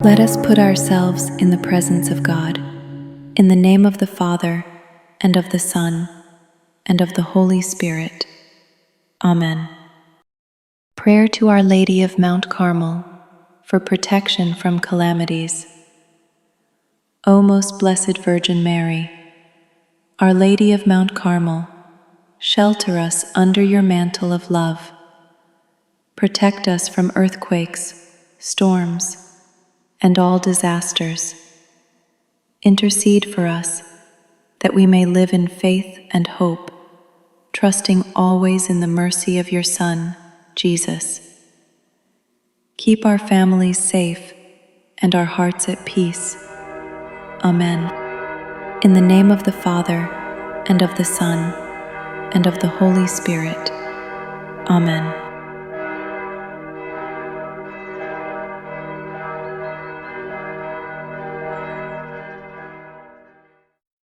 Let us put ourselves in the presence of God, in the name of the Father, and of the Son, and of the Holy Spirit. Amen. Prayer to Our Lady of Mount Carmel for protection from calamities. O most blessed Virgin Mary, Our Lady of Mount Carmel, shelter us under your mantle of love. Protect us from earthquakes, storms, and all disasters. Intercede for us, that we may live in faith and hope, trusting always in the mercy of your Son, Jesus. Keep our families safe and our hearts at peace. Amen. In the name of the Father, and of the Son, and of the Holy Spirit. Amen.